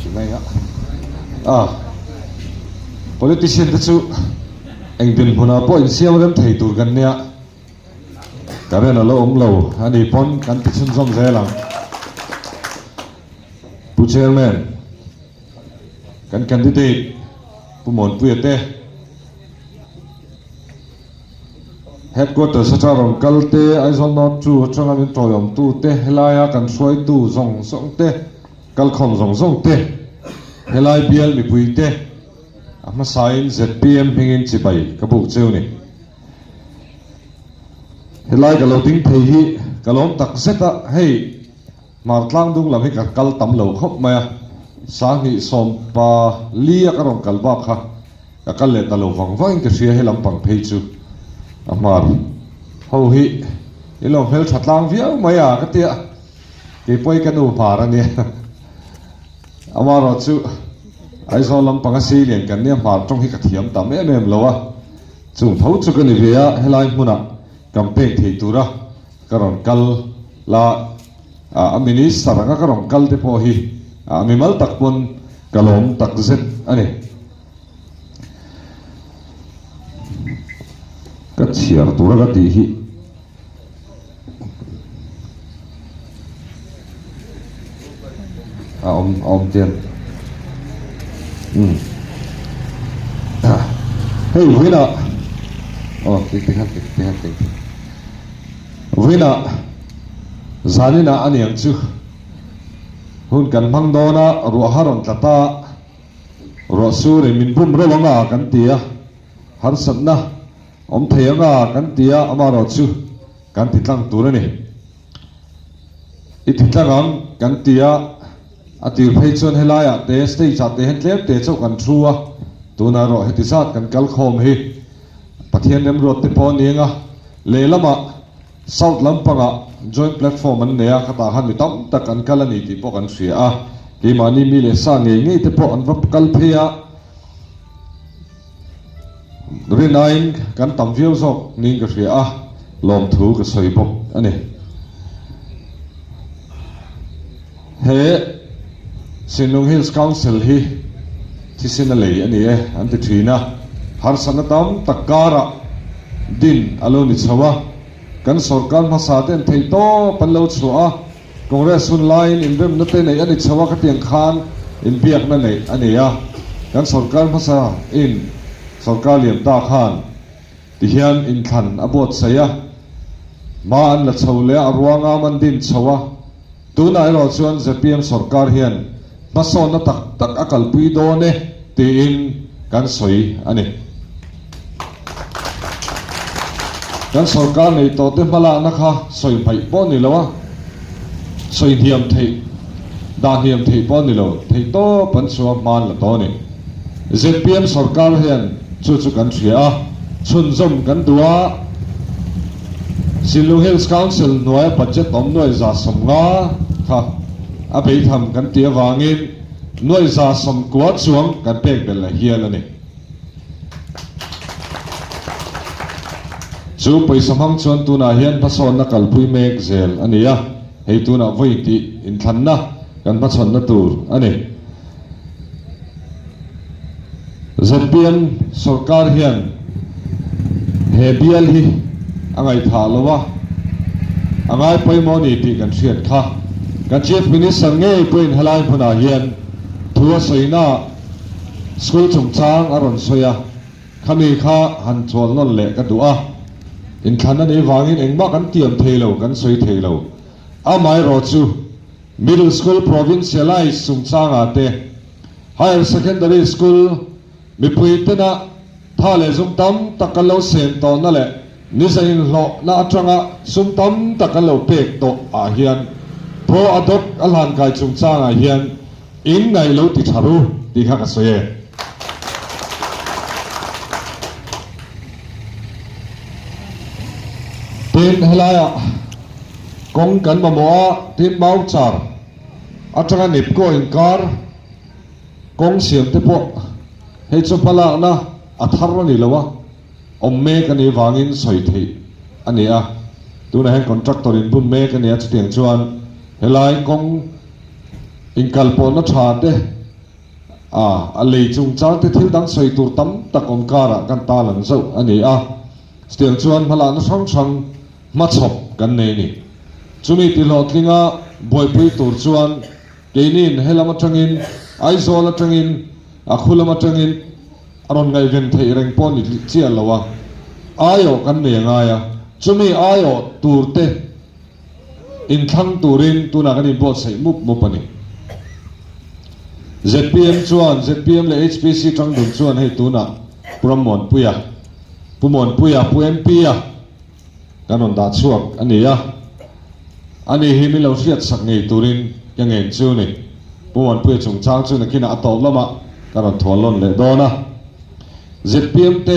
chuyện này á politician ta chu anh bin huna po in siam gam thei tur gan nia karen alo om lo ani pon kan ti chun zom zelang pu chairman kan candidate pu mon pu ete headquarters sacharon kalte aizon not chu changa min toyom tu te helaya kan soi tu zong song te kal khom zong zong te helai bial mi pui te ama sain zpm hingin chibai kabuk cheu ni helai kalo ding thei hi kalom tak zeta hei mar tlang dung lam hi ka kal tam lo khop maya sangi som pa lia ka rong kal ba kha ka kal le talo wang wang ke sia helam pang phei chu amar ho hi ilom hel thatlang viau maya ka tia ke poi ka nu phara ni amar chu ai zo lam pang si len kan ne mar trong hi ka thiam tam em lowa chung tho chu ka ni vea helai huna campaign thei tura karon kal la a minister nga karon kal te po hi mi mal tak pon kalom tak zet ani ka chiar tura ka ti hi om ten hey vina vina zanina aniang chu hun kan mang dona ru haron tata ro sure min bum ro wanga kan tia har satna om theyanga kan tia amaro chu kan titlang turani ititlang kan tia atir phei chon helaya te stage te hen tlep te chau kan thua tuna ro hetisat kan kal khom hi pathian rem rot te pon ninga lelama south lampanga joint platform an neya khata han mi tam tak kan kalani ti po kan sia a ke mani mi le sa nge nge te po an vap kal phea renain kan tam viau zok ning ka sia a lom thu ka soi bok ani he Sinung Hills Council hi tisina lei ani e an ti thina har sanatam takara din aloni chawa kan sarkar phasa ten thei to panlo chua congress line in bem nate nei ani chawa ka tiang khan in biak na nei ani ya kan sarkar phasa in sarkar liam ta khan ti hian in khan abot saya ma an la chawle arwanga man din chawa tunai ro chuan zpm sarkar hian pason na tak akal pui do ne ti in kan soi ani kan sarkar nei to te mala na kha soi phai po ni lawa soi hiam thei da hiam thei po ni lo thei to pan suwa man la to ni zpm sarkar hian chu kan thia chun zom kan dua Sinung Hills Council noi budget om noi za somnga kha a bei tham kan tia wangin noi za som kwa chuang kan pek bel la hian ani chu paisa mang chuan tuna hian pason na kalpui mek zel ania hei tuna voi ti in thanna kan pachon na tur ani zpm sarkar hian he bial hi angai tha lowa angai poimoni ti kan thiat kha kan chief minister nge point halai phuna hian thua soina school chungchang aron soya khami kha han chol non le ka du'a in khana ni wangin engma kan tiam theilo kan soi theilo amai ro chu middle school provincialized chungchang ate higher secondary school mi puitena thale zumtam takalo sen to na le nisain lo na atanga sumtam takalo pek to a hian po adok alhan kai chungchang a hian in ngai lo ti tharu ti kha ka soye tin helaya kong kan mo tin mau char atanga nip ko in kar kong siam te po he chu pala na athar ni lawa omme kan i wangin soi thei ania tuna hen contractor in bun me kan ya chutiang chuan helai kong inkal po na thate a lei chung chang te thil dang soi tur tam tak om kara kan ta lang zo ani a still chuan hala na sang sang ma chop kan nei ni chumi ti lotlinga boipui tur chuan keinin helama tangin aizola tangin akhulama tangin aron ngai ven thei reng pon ni chial lawa ayo kan ne nga ya chumi ayo turte in thang turin tuna kan in bot sai mup mupani ZPM chuan ZPM le HPC tang dun chuan hei tuna pramon puya pumon puya pu MP ya kanon da chuak ani ya ani hi mi lo hriat sak ngei turin yang en chu ni pumon puya chung chang chu na kina atol lama karon tholon le dona ZPM te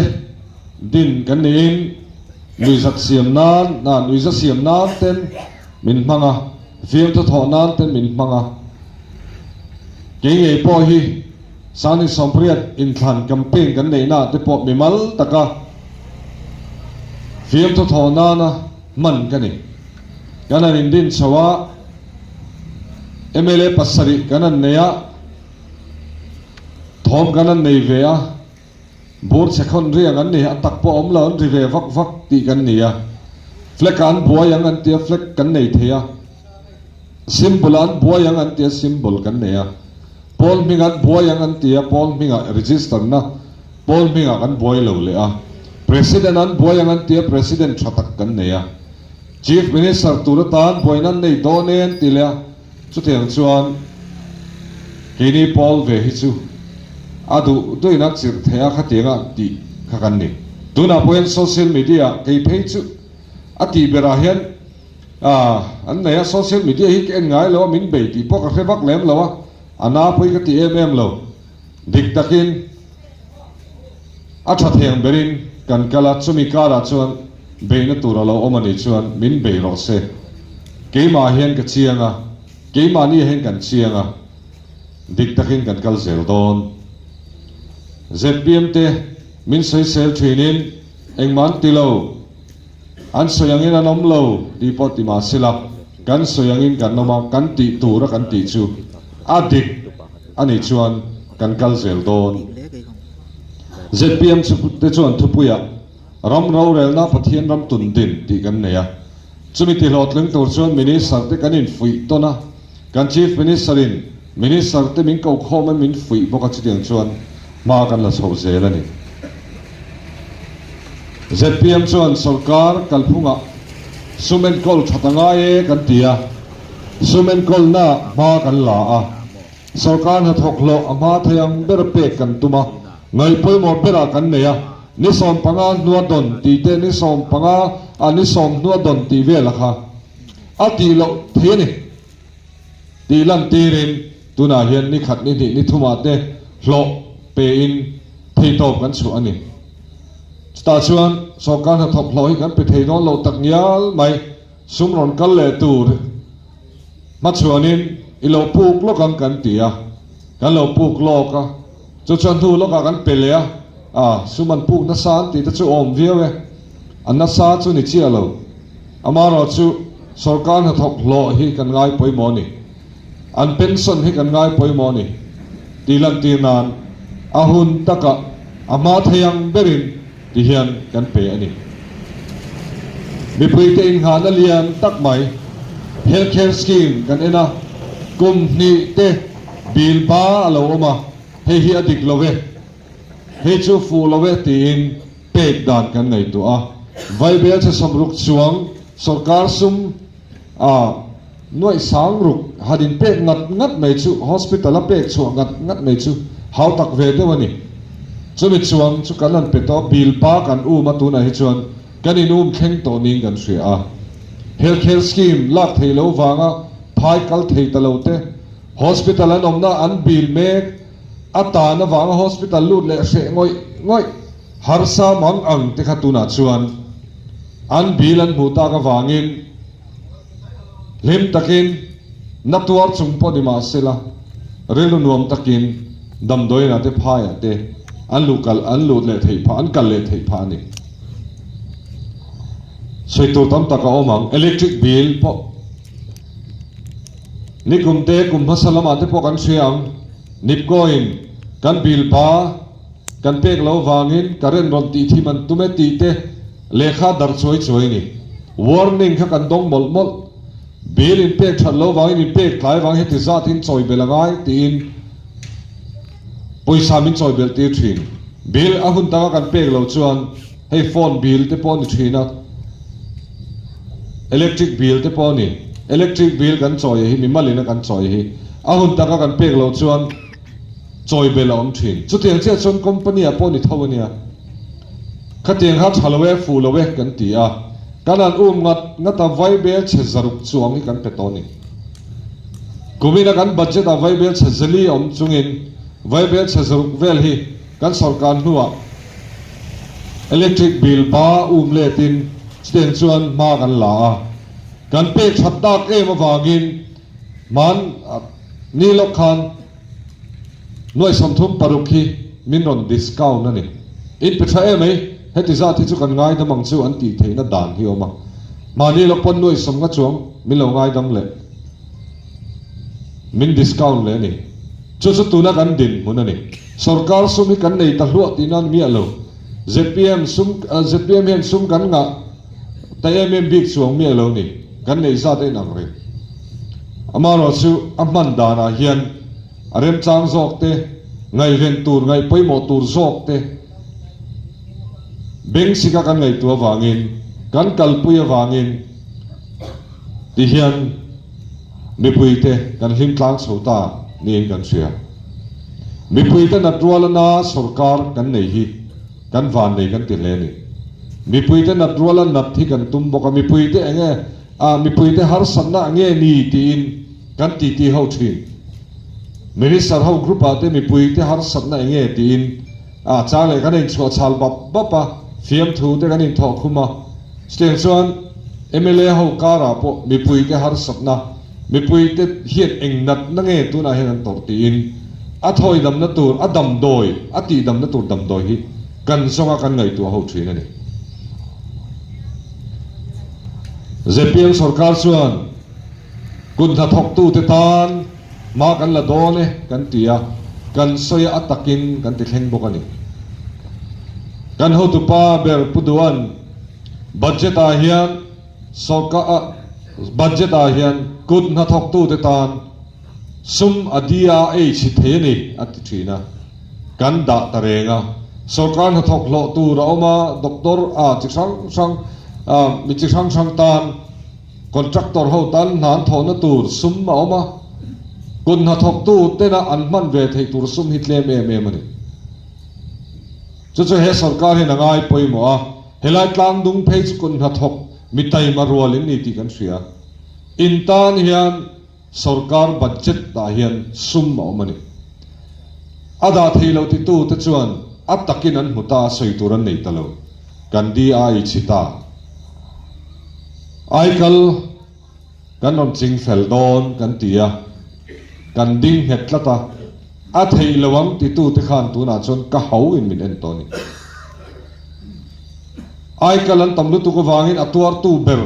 din kan nin nuizat siam nan ten min manga fiam to thonan ten min manga kei po hi sani sompriat in than campaign kan nei na te po mimal taka fiam to thonana man kani kanan indin chawa MLA pasari kanan neya thom kanan nei vea board secondary ang ani atak po omlaon rive vak ti kan niya fleck an boy ang antia fleck kan nei theya symbol an boy ang antia symbol kan neya Paul minga boy ang antia Paul minga register na Paul minga kan boy lo le a president an boy ang antia president thatak kan neya chief minister turatan boy nan nei donen tilia chu thiang chuan kini Paul ve hi chu adu doi nak sir thea khatenga ti khakan ni tuna poen social media kei phei chu ati bera hian an neya social media hi ken ngai lo min be ti pok a khebak lem lo ana poi ka ti lo dik takin a tha theng berin kan kala chumi kara chuan beina tura lo omani chuan min be ro se keima hian ka chianga keima ni hen kan chianga dik takin kan kal zel don ZPM te min soi sel thinin engman tilo an soyangin anom lo di pot ti masila kan soyangin kan noma kan ti tura kan ti chu adik ani chuan kan kal zel don ZPM chu te chuan thupuya ram ro rel na pathian ram tun din ti kan neya chumi ti lot leng tur chuan minister te kan in fui tona kan chief minister te min ko khom min fui boka chidiang chuan ma kan la so zelani ZPM chuan sarkar kalphunga sumen kol thatanga e kan tia sumen kol na ma kan la a sarkar ha thoklo ama thayang ber pe kan tuma ngai poi mo pera kan neya ni som panga nuwa don ti te ni som panga ani som nuwa don ti vela kha ati lo theni ti lan tirin tuna hian ni khat ni thuma te hlo pe in thei top kan chu ani sta chuan sarkar ha thok hloi kan pe thei non lo tak nyal mai sumron kal le tur ma chuanin ilo puk lo kan tia kan lo puk lo ka chu chuan thu lo ka kan pe le suman puk na san ti ta chu om viawe an na sa chu ni chia lo amaro chu sarkar ha thok hlo hi kan ngai poi mo ni an pension hi kan ngai poi mo ni tilan tinan ahun taka ama thayang berin tihian kan pe ani mi puite in hana lian tak mai healthcare scheme kan ena kum ni te bil ba alo oma he hi adik love he chu fu love tin pek dan kan ngai tu a vai bel che samruk chuang sarkar sum noi sang ruk hadin pek ngat mai chu hospital a pek chu ngat mai chu how tak ve de wani chumi chuang chu kalan pe to bil pa kan ma tu na hi chuan kanin thleng to ning kan hria a healthcare scheme lak thei lo wanga phai kal thei ta lo te hospital an omna an bil mek ata na wanga hospital lut le hre ngoi har sa mang ang te khatuna chuan an bil an muta ka wangin lim takin natuar chungpo ni ma sela relu nuam takin damdoi na te phaya te an lu le thei pha an kal le thei pha ni soi tu tam taka omang electric bill po ni kumte kumha salama te po kan siang nip coin kan bil pa kan pek lo wangin karen ron ti thi man tume ti te lekha dar choi choi ni warning kha kan dong mol mol bil in pek than lo wangin in pek klai wang he ti za tin choi belangai tin poisa min choi bel ti thin bil ahun ta kan pek lo chuan hey phone bill te po ni thina electric bill te po ni electric bill kan choi hi mi malina kan choi hi ahun ta kan pek lo chuan choi bel om thin chu tiang che chon company a po ni thawania khatiang ha thalowe fulowe kan ti a kanan ngata vai bel che zaruk chuang hi kan petoni kumina kan budget a vai bel che zali om chungin vai bel che zaruk vel hi kan sarkar nuwa electric bill ba le tin sten chuan ma kan la kan pe thatda ke ma wangin man ni lokhan noi somthum parukhi minron discount ani in petra mai heti za thi chu kan ngai da mang chu an ti theina dan hi oma mani lokpon noi som nga chuang mi lo ngai dam le min discount le ni chu chu tuna kan din mun ani sarkar sumi kan nei ta hluat tinan mi alo ZPM hen sum kan nga TMM big chuang mi alo ni kan nei za te nang re amaro chu amman dana hian arem chang zok te ngai ren tur ngai poimo tur zok te beng sika kan ngai tua wangin kan kalpuya wangin ti hian mi puite kan him tlang chota ni kan sia mi puite na trualana sarkar kan nei hi kan van nei kan ti le ni mi puite na truala nat thi kan tum boka mi puite enge mi puite har sanna nge ni tin kan ti ho thin minister ho group ate mi puite har sanna nge tin chale kan in chho chal bapa fiam thu te kan in tho khuma sten chuan MLA ho kara po mi puite har sanna mi puite hiet eng nat na nge tu na hen tor tin a thoi dam na tur a dam doi a ti dam na tur dam doi hi kan songa kan ngai tu ho thin ani ZPM sarkar chuan kun tha thok tu te tan ma kan la dole kan tia kan soya atakin kan ti thleng bok ani kan ho tu pa ber puduan budget a hian sarkar budget a hian kun tha thok tu te tan sum adia e chi the ni at thina kan da tarenga sarkar na thok lo tu ra oma doctor chi sang mi chi sang tan contractor ho tan nan thona tur sum ma oma kun na thok tu te na an man ve thei tur sum hitle me mani chu he sarkar he nangai poimo a helai tlang dung page kun na thok mitai marwalin ni ti kan sia in tan hian sarkar budget da hian sum ma omani ada theilo ti tu te chuan atakin an huta soituran nei talo kan di ai chita aikal kan on ching fel don kan tia kan ding hetlata a thei lawang ti tu te khan tu na chon ka hau in min en toni aikal an tamlu tu ko wangin atuar tu ber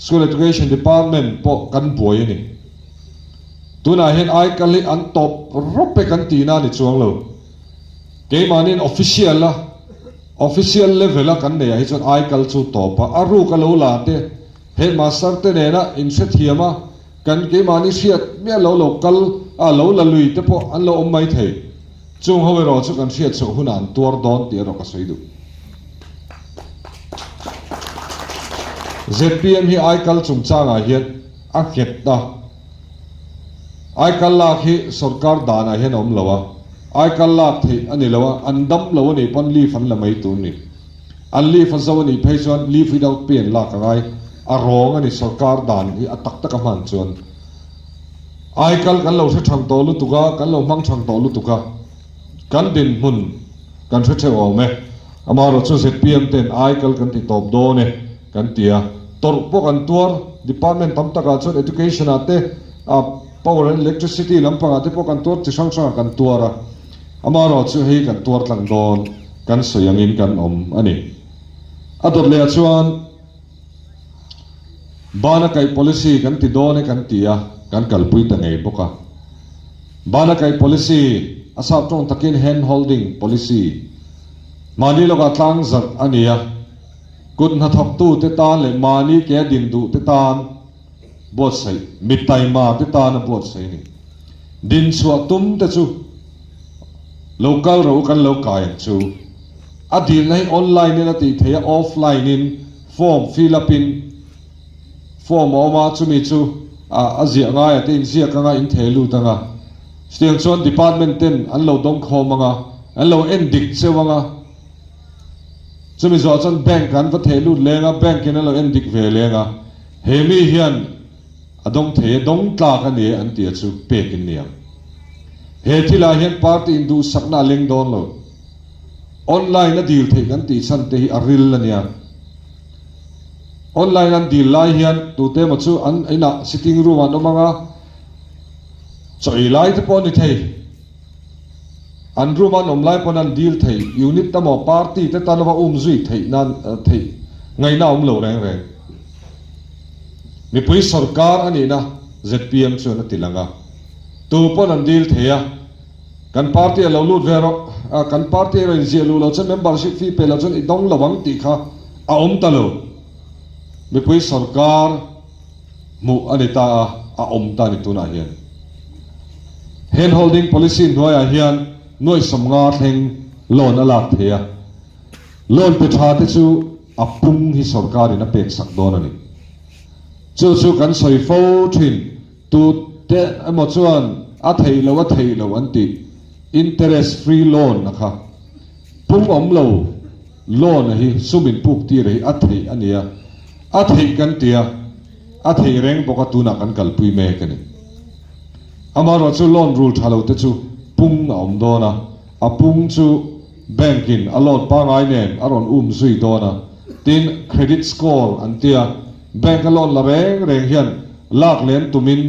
school education department po kan boy ni tu na hen aikal an top rope kan ti na ni chuang lo ke manin official level a kan nei hi chon aikal chu topa aru ka lo la te he master te ne na in se thiama kan ke mani siat me lo local a lo la lui te po an lo mai thei chung ho ro chu kan siat chu hunan tuar don ti ro ka soidu ZPM hi aikal chung changa hian a khet da aikal la hi sarkar dana hian om lawa aikal la thei ani lawa andam lawa ni pon li fan la mai tu ni an li fa zaw ni phei chuan li without pen la ka ngai a rong ani sarkar dan hi atak tak man chuan aikal kan lo se thang to lu tuka kan lo mang thang to lu tuka kan din hun kan se cheu me amaro chu ZPM ten aikal kan ti top do ne kan tia tor po kan tuar department tam taka chon education ate power and electricity lampang ate po kan tuar chi sang sang kan tuara amaro chu hei kan tuar tlang don kan soyangin kan om ani ador le chuan bana kai policy kan ti do ne kan tia kan kalpui ta ngei boka bana kai policy asap tong takin hand holding policy mani loka tlang zat ania kut na thok tu te tan le mani ke din du te tan bot sai mitai ma te tan bot sai ni din suwa tum te chu local ro kan lo kai chu adil nai online ni la ti thea offline in form fill up in form oma chu mi chu azia nga ya tin sia ka nga in thelu ta nga stiang chon department ten an lo dong kho manga an lo endik chewanga chumi zo chon bank kan va thelu lenga bank in lo endik ve lenga hemi hian adong the dong tla ka ni an tia chu pek in niam he thila hian party indu sakna leng don lo online na deal the kan ti san te hi aril la nia online an deal lai hian tu te ma chu an aina sitting room an omanga choi lai te pon ni thei an room an om lai pon an deal thei unit ta mo party te tanwa zui thei nan thei ngai na lo reng reng mi pui sarkar ani na ZPM chu na tilanga tu pon an deal theya kan party lo lut vero kan party ro inzia lu lo chen membership fee pe lo chen idong lawang ti kha a om ta lo mi pui sarkar mu anita a om ta ni tu na hian hand holding policy noya hian noi samnga thleng loan alak theya loan pe tha te chu apung hi sarkar ina pek sak don ani chu kan soi fo thin tu te amo chuan a thei lo an ti interest free loan nakha pung om lo loan hi sumin puk ti rei a thei ania a thei kan tia a thei reng boka tuna kan kalpui me kani amaro chu loan rule thalo te chu pung om dona a pung chu bankin a loan pa ngai nen aron zui dona tin credit score an tia bank a loan la reng hian lak len tumin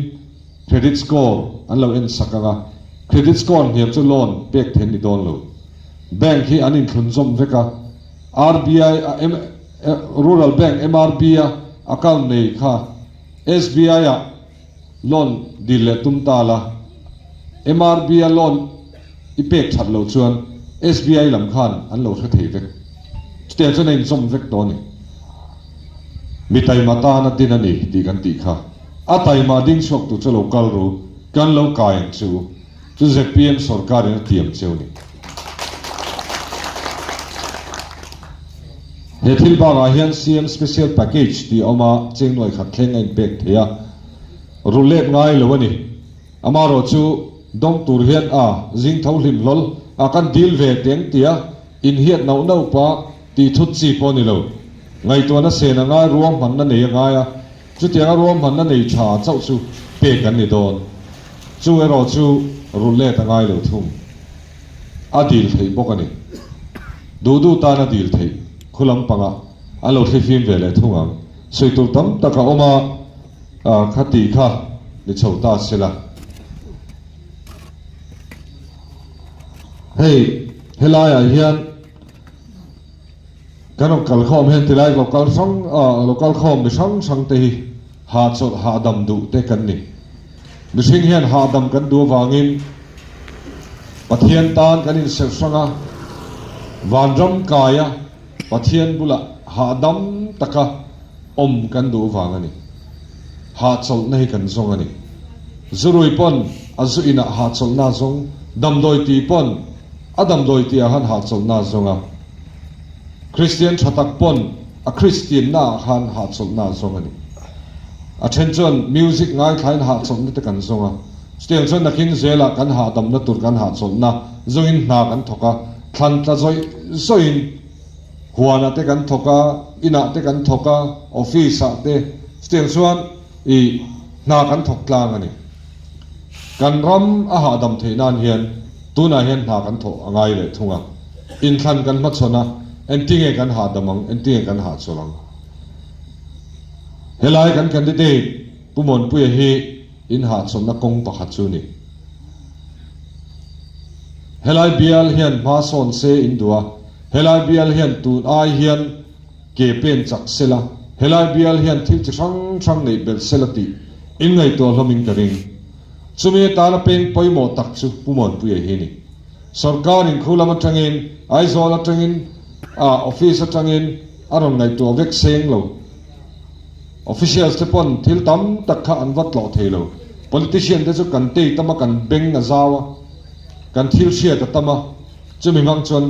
credit score an lo en sakanga credit score hiam chu loan pek then ni don lo bank hi anin thun zom veka RBI rural bank MRB account nei kha SBI loan dile tum tala MRB loan ipek that lo chuan SBI lam khan an lo tha thei vek ste chu nei zom vek to ni mitai mata na din ani ti kan ti kha atai ma ding shok tu chu local ro kan lo kai chu chu ZPM sarkar in tiam cheu ni he thil ba ga hian CM special package ti oma cheng noi khat thleng ein pek thea rulet ngai lo ani amaro chu dong tur hian jing thau hlim lol kan deal ve teng tia in hiat no pa ti thut chi poni lo ngai to na se na nga ruam man na nei nga ya chu tia ruam man na nei cha chau chu pe kan ni don chu ero chu rulet ngai lo thum a deal thei bokani du ta na deal thei khulam panga alo the film vele thungam soitur tam taka oma khati kha ni chauta sela hey helaya hian kano kal khom hen tilai local khom ni sang te hi ha chot ha dam du te kan ni mising hian ha dam kan du wangin pathian tan kan in ser sanga wanram kaya pathian bula ha dam taka om kan du wangani ha chol nei kan zong ani zurui pon azu ina ha chol na zong dam doi ti pon adam doi ti han ha chol na zonga Christian thatak pon a Christian na han ha chol na zong ani attention music ngai thain ha chol ni te kan zonga stiang chon nakin zela kan ha dam na tur kan ha chol na zongin na kan thoka than ta zoin huana te kan thoka ina te kan thoka office te stiang chuan i na kan thok tlang ani kan ram a ha dam theinan hian tuna hian na kan tho angai le thunga in than kan ma chona entinge kan ha damang entinge kan ha cholang helai kan candidate pumon puya hi in ha chona kong pakhat chu ni helai bial hian ma son se indua helai bial hian tu ai hian ke pen chak sela helai bial hian thil chi sang nei bel selati in ngai to hlomin ka ring chumi ta la peng poimo tak chu pumon pu hi ni sarkar in khulam atangin aizol atangin office atangin aron ngai to vek seng lo officials te pon thil tam tak kha an wat lo thelo politician te chu kan te tama kan beng na zawa kan thil sia ta tama chumi mang chon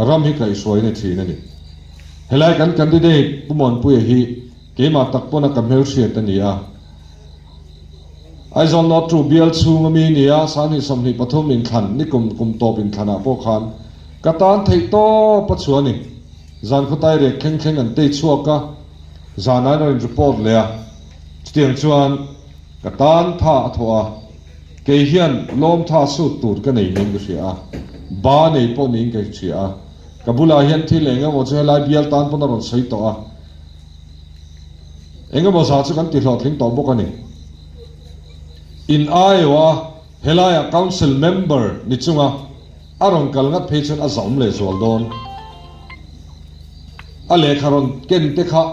ram hi kai soi ne thi ni helai kan candidate pumon pu hi ke ma tak pona ka mel sia ta ni a I don't know to build chung mi nia sani somni pathum in khan ni kum top in khana po khan katan thei to pachuani zan khutai re kheng an te chuaka zana no report le a tiang chuan katan tha thoa ke hian lom tha su tur ka nei ning ria ba nei po ning ke chia kabula hian thi lenga mo che lai bial tan pon ron sei to a enga mo sa chu kan ti hlot ling to bokani in Iowa helaya council member ni chunga arong kalngat phechon azom le zoldon ale kharon ken te kha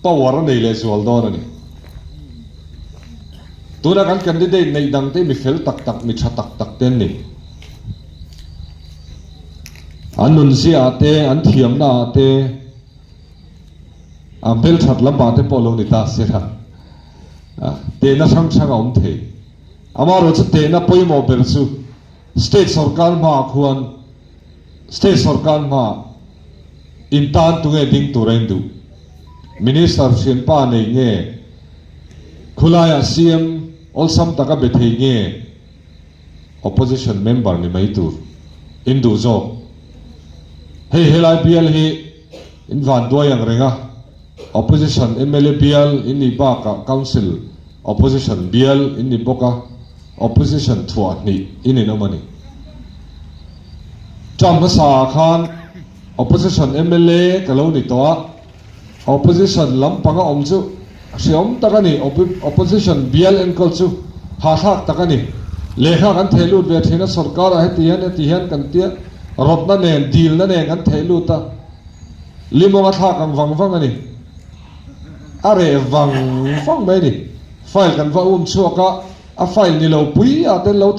power nei le zoldon ani tuna kan candidate nei dang te mi fel tak mi tha tak ten ni anun sia ate an thiam na ate bel that lamba te polo ni ta se tha te na sang om the amaro chu te na poimo ber chu state sarkar ma khuan state sarkar ma intan tu nge ding turen du minister sin pa nei nge khulaya cm olsam taka bethei nge opposition member ni mai tur indu zo hey helai pl hi in van do yang renga opposition mla pl in ni ba ka council opposition bial in ni boka opposition thua ni in no mani cham sa khan opposition mla kalo ni to opposition lampanga om chu siom takani opposition bial en kol chu ha thak takani lekha kan thelu ve thina sarkar a hetian kan tia rotna ne deal na ne kan thelu ta limonga thak ang wang ani are wang mai ni file kan va chuaka a file ni lo pui a ten lo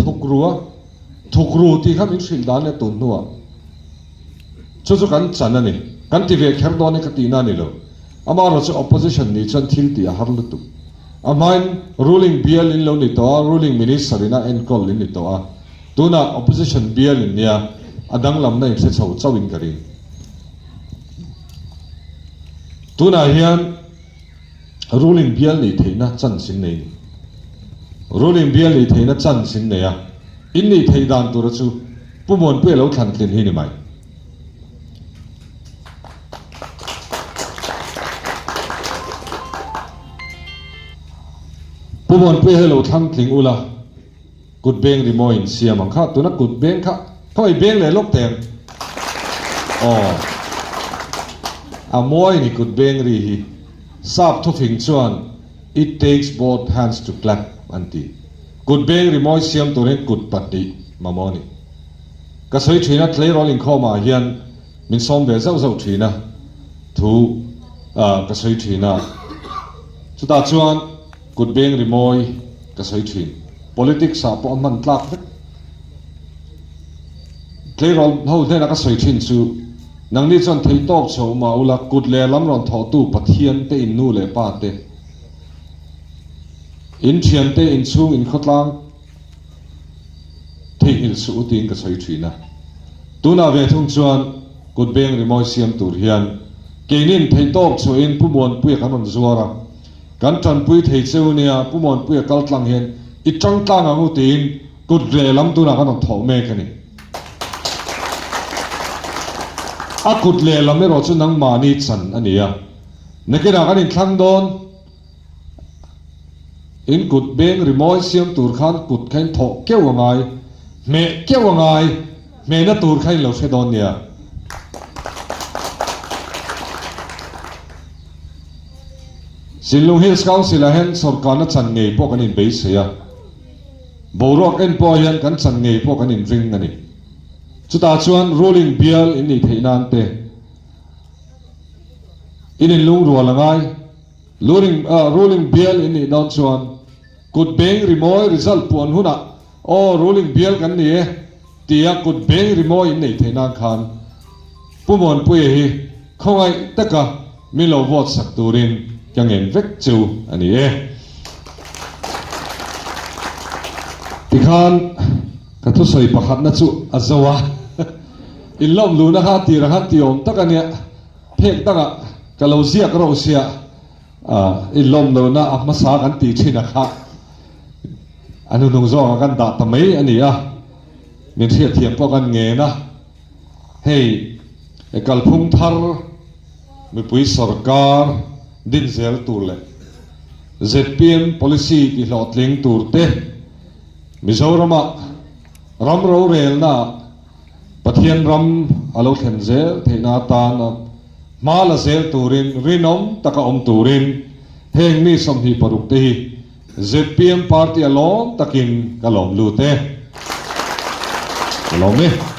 thukru ti kham in sil dan le tun nuwa chu kan chan ani kan ti ve kher do ne ka ti na ni lo amaro chu opposition ni chan thil ti a har lu tu amain ruling bial in lo ni to ruling minister ina en call in ni to a tuna opposition bial in nia adang lam na se chawin kari tuna hian ruling bial ni theina chan sin nei ruling bial ni theina chan sin nei a in ni thei dan tur chu pumon pe lo than tlen hi ni mai pumon pe hello thang thling ula kut beng ri moin siam ang kha tuna kut beng kha khoi beng le lok teng a moi ni kut beng ri hi sap thu phing chuan it takes both hands to clap anti kut beng ri moi siam turen kut pati mamoni ka soi thina tlei rolling khoma hian min som ve zau thina thu ka soi thina chuta chuan kut beng ri moi ka soi thin politics sa po man tlak vek tlei rol ho ne na ka soi thin chu nang ni chon thei tok chho ma ula kut le lam ron tho tu pathian te in nu le pa te in thian te in chung in khotlang thei hil su tin ka soi thina tuna ve thung chuan kut beng ri moi siam tur hian kenin thei tok chho in pumon pui ka ron zuara kan tan pui thei cheu nia pumon pui kal tlang hen i tang tang angu tin kut le lam tu na ka ron tho me ka ni akut le lamero chu nang mani chan ania nekena kanin thlang don in kut beng rimoi siam tur khan kut khain tho keuangai me na tur khain lo se don nia Silung Hills Council a hen sarkar na chan ngei po kanin base ya borok en po hian kan chan ngei po kanin ring ani chuta chuan ruling bial in ni theinan te in lung rualangai ruling bill in ni don chuan kut beng rimoi result puan huna ruling bill kan ni tia kut beng rimoi in nei theina khan pumon pui hi khongai taka milo vote sak turin kyangeng vek chu ani tikhan kathu soi pakhat na chu azawa ilom lu na ha ti ra ha ti om takania phek taka kalozia krosia ilom lo na amasa kan ti thina kha anu nung zo kan da tamai ani min thia thiam po kan nge na hei ekal phung thar mi pui sarkar din zel tur le ZPM policy ki hlotling tur te Mizorama ram ro rel na pathian ram alo thlen zel theina ta na mala zel turin rinom taka turin heng mi som hi paruk te hi ZPM party along takin kalom lu te kalom ni